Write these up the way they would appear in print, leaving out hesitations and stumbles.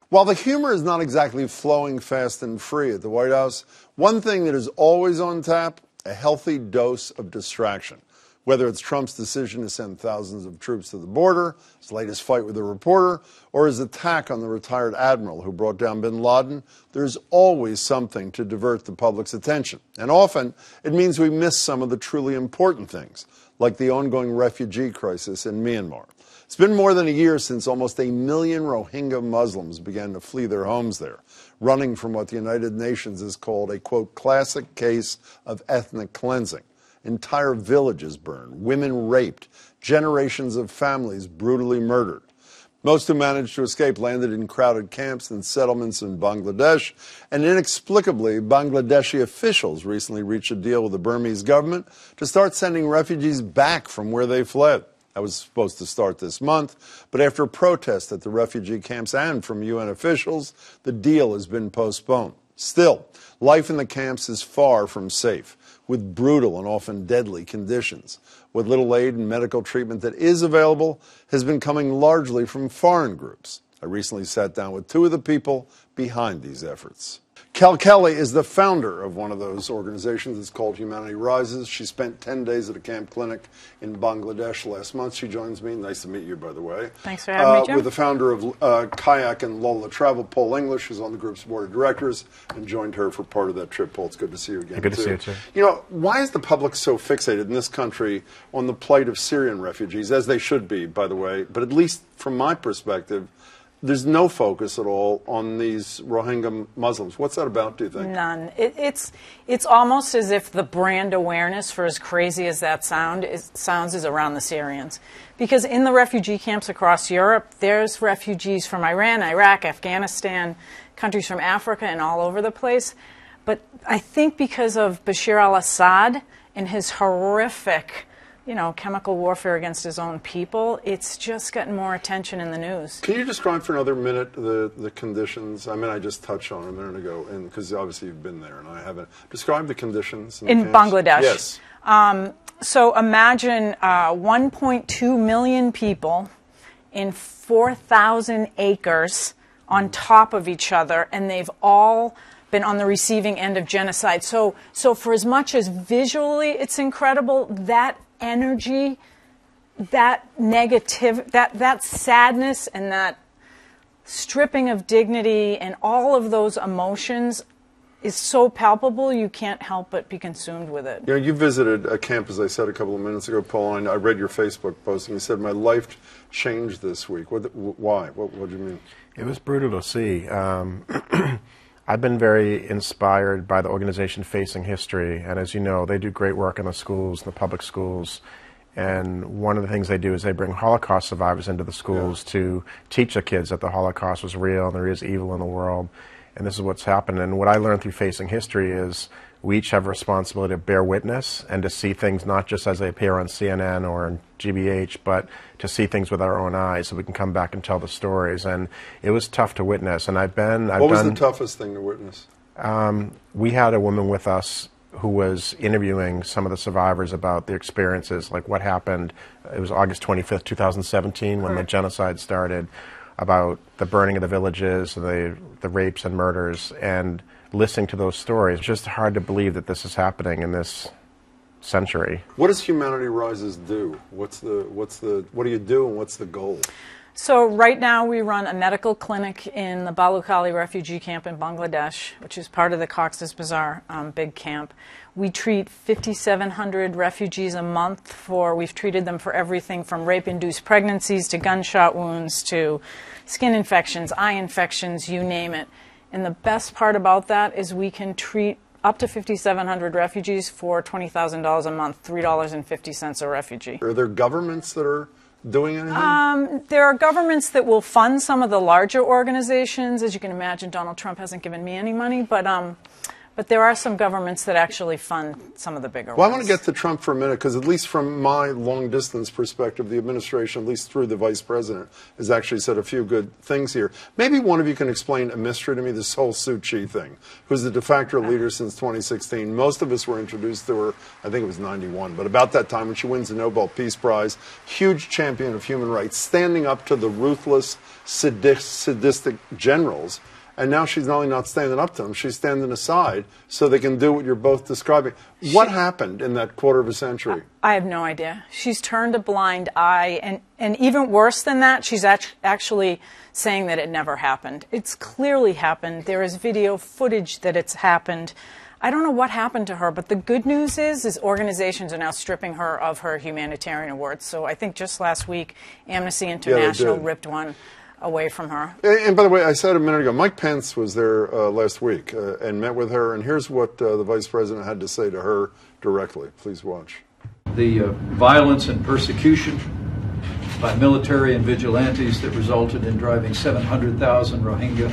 While the humor is not exactly flowing fast and free at the White House, one thing that is always on tap, a healthy dose of distraction. Whether it's Trump's decision to send thousands of troops to the border, his latest fight with a reporter, or his attack on the retired admiral who brought down bin Laden, there's always something to divert the public's attention. And often, it means we miss some of the truly important things, like the ongoing refugee crisis in Myanmar. It's been more than a year since almost 1 million Rohingya Muslims began to flee their homes there, running from what the United Nations has called a, quote, classic case of ethnic cleansing. Entire villages burned, women raped, generations of families brutally murdered. Most who managed to escape landed in crowded camps and settlements in Bangladesh, and inexplicably, Bangladeshi officials recently reached a deal with the Burmese government to start sending refugees back from where they fled. That was supposed to start this month, but after protests at the refugee camps and from UN officials, the deal has been postponed. Still, life in the camps is far from safe, with brutal and often deadly conditions. What little aid and medical treatment that is available has been coming largely from foreign groups. I recently sat down with two of the people behind these efforts. Kel Kelly is the founder of one of those organizations. It's called Humanity Rises. She spent 10 days at a camp clinic in Bangladesh last month. She joins me. Nice to meet you, by the way. Thanks for having me, Jim. With the founder of Kayak and Lola Travel, Paul English, who's on the group's board of directors, and joined her for part of that trip. Paul, it's good to see you again. Good to see you, too. You know, why is the public so fixated in this country on the plight of Syrian refugees, as they should be, by the way, but at least from my perspective, there's no focus at all on these Rohingya Muslims. What's that about, do you think? None. It's almost as if the brand awareness, for as crazy as that sounds, is around the Syrians. Because in the refugee camps across Europe, there's refugees from Iran, Iraq, Afghanistan, countries from Africa, and all over the place. But I think because of Bashar al-Assad and his horrific, chemical warfare against his own people, it's just gotten more attention in the news. Can you describe for another minute the conditions? I mean, I just touched on it a minute ago, and because obviously you've been there and I haven't. Describe the conditions in Bangladesh. Yes. So imagine 1.2 million people in 4,000 acres on top of each other, and they've all been on the receiving end of genocide. So for as much as visually it's incredible, that energy, that negative, that sadness and that stripping of dignity and all of those emotions is so palpable you can't help but be consumed with it. You visited a camp, as I said a couple of minutes ago, Paul, and I read your Facebook post, and you said, my life changed this week. Why? What do you mean? It was brutal to see. I've been very inspired by the organization Facing History, and as you know, they do great work in the schools, the public schools, and one of the things they do is they bring Holocaust survivors into the schools to teach the kids that the Holocaust was real and there is evil in the world, and this is what's happened. And what I learned through Facing History is we each have a responsibility to bear witness and to see things not just as they appear on CNN or on GBH, but to see things with our own eyes so we can come back and tell the stories. And it was tough to witness. And what was the toughest thing to witness? We had a woman with us who was interviewing some of the survivors about their experiences, like what happened. It was August 25th, 2017, when the genocide started, about the burning of the villages, the rapes and murders, and listening to those stories. It's just hard to believe that this is happening in this century. What does Humanity Rises do? What do you do, and what's the goal? So right now we run a medical clinic in the Balukhali refugee camp in Bangladesh, which is part of the Cox's Bazar big camp. We treat 5,700 refugees a month. We've treated them for everything from rape-induced pregnancies to gunshot wounds to skin infections, eye infections, you name it. And the best part about that is we can treat up to 5,700 refugees for $20,000 a month, $3.50 a refugee. Are there governments that are doing anything? There are governments that will fund some of the larger organizations. As you can imagine, Donald Trump hasn't given me any money, but But there are some governments that actually fund some of the bigger ones. Well, I want to get to Trump for a minute, because at least from my long-distance perspective, the administration, at least through the vice president, has actually said a few good things here. Maybe one of you can explain a mystery to me, this whole Suu Kyi thing, who's the de facto leader since 2016. Most of us were introduced to her, I think it was 91, but about that time when she wins the Nobel Peace Prize, huge champion of human rights, standing up to the ruthless, sadistic generals. And now she's not only not standing up to them, she's standing aside so they can do what you're both describing. What happened in that quarter of a century? I have no idea. She's turned a blind eye, and even worse than that, she's actually saying that it never happened. It's clearly happened. There is video footage that it's happened. I don't know what happened to her, but the good news is organizations are now stripping her of her humanitarian awards. So I think just last week, Amnesty International ripped one away from her. And by the way, I said a minute ago, Mike Pence was there last week and met with her, and here's what the vice president had to say to her directly. Please watch. The violence and persecution by military and vigilantes that resulted in driving 700,000 Rohingya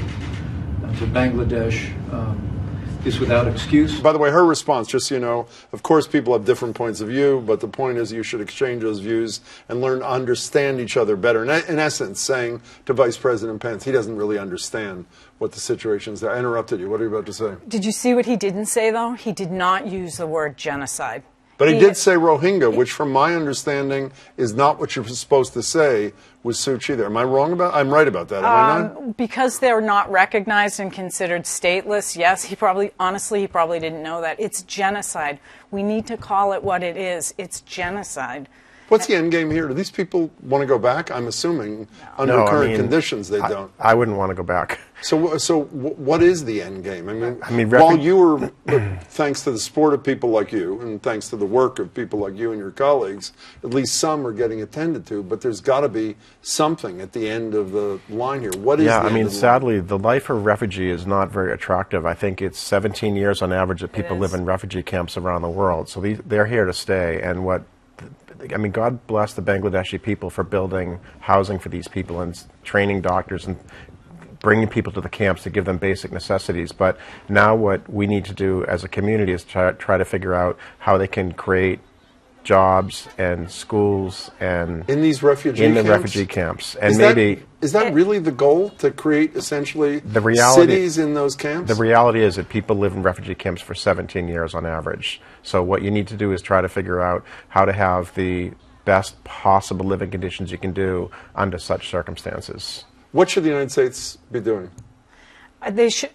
to Bangladesh is without excuse. By the way, her response, just so you know, of course people have different points of view, but the point is you should exchange those views and learn to understand each other better. In essence, saying to Vice President Pence, he doesn't really understand what the situation is there. I interrupted you. What are you about to say? Did you see what he didn't say, though? He did not use the word genocide. But he did say Rohingya, which from my understanding is not what you're supposed to say with Suu Kyi there. Am I wrong about that? I'm right about that, am I not? Because they're not recognized and considered stateless, yes, honestly, he probably didn't know that. It's genocide. We need to call it what it is. It's genocide. What's the end game here? Do these people want to go back? I'm assuming under current conditions they don't. I wouldn't want to go back. So what is the end game? I mean while you were, thanks to the support of people like you and thanks to the work of people like you and your colleagues, at least some are getting attended to, but there's got to be something at the end of the line here. What is the end of the sadly, the life of a refugee is not very attractive. I think it's 17 years on average that people live in refugee camps around the world. So they're here to stay, and God bless the Bangladeshi people for building housing for these people and training doctors and bringing people to the camps to give them basic necessities. But now what we need to do as a community is try to figure out how they can create jobs and schools and in these refugee camps. And is that really the goal, to create essentially cities in those camps? The reality is that people live in refugee camps for 17 years on average. So what you need to do is try to figure out how to have the best possible living conditions you can do under such circumstances. What should the United States be doing? The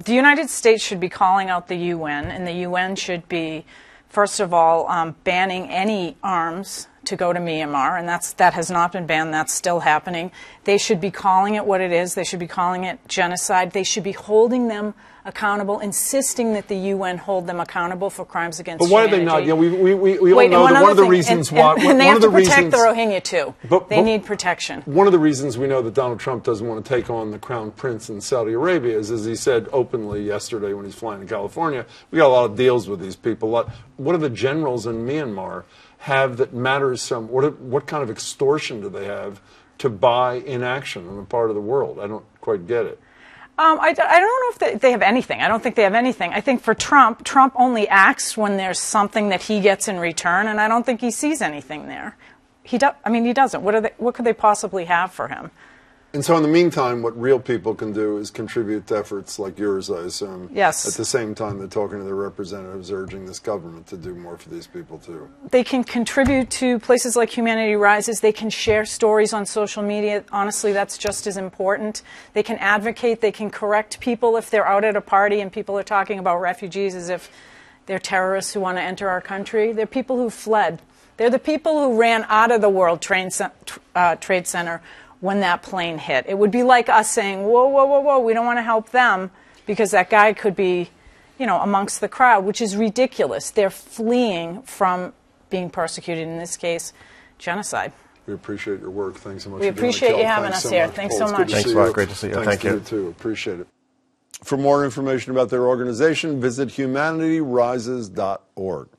United States should be calling out the UN, and the UN should be, first of all, banning any arms to go to Myanmar, and that has not been banned. That's still happening. They should be calling it what it is. They should be calling it genocide. They should be holding them accountable, insisting that the UN hold them accountable for crimes against humanity. But why are they not? We all know that one of the reasons why... And they have to protect the Rohingya, too. They need protection. One of the reasons we know that Donald Trump doesn't want to take on the Crown Prince in Saudi Arabia is, as he said openly yesterday when he's flying to California, we got a lot of deals with these people. What do the generals in Myanmar have that matters some? What kind of extortion do they have to buy inaction on the part of the world? I don't quite get it. I don't know if they have anything. I don't think they have anything. I think for Trump only acts when there's something that he gets in return, and I don't think he sees anything there. He doesn't. What could they possibly have for him? And so in the meantime, what real people can do is contribute to efforts like yours, I assume. Yes. At the same time, they're talking to their representatives, urging this government to do more for these people, too. They can contribute to places like Humanity Rises. They can share stories on social media. Honestly, that's just as important. They can advocate. They can correct people if they're out at a party and people are talking about refugees as if they're terrorists who want to enter our country. They're people who fled. They're the people who ran out of the World Trade Center when that plane hit. It would be like us saying, whoa, whoa, whoa, whoa, we don't want to help them because that guy could be, amongst the crowd, which is ridiculous. They're fleeing from being persecuted, in this case, genocide. We appreciate your work. Thanks so much. We appreciate you having us here. Thanks so much. Thanks a lot. Great to see you. Thank you, too. Appreciate it. For more information about their organization, visit humanitarises.org.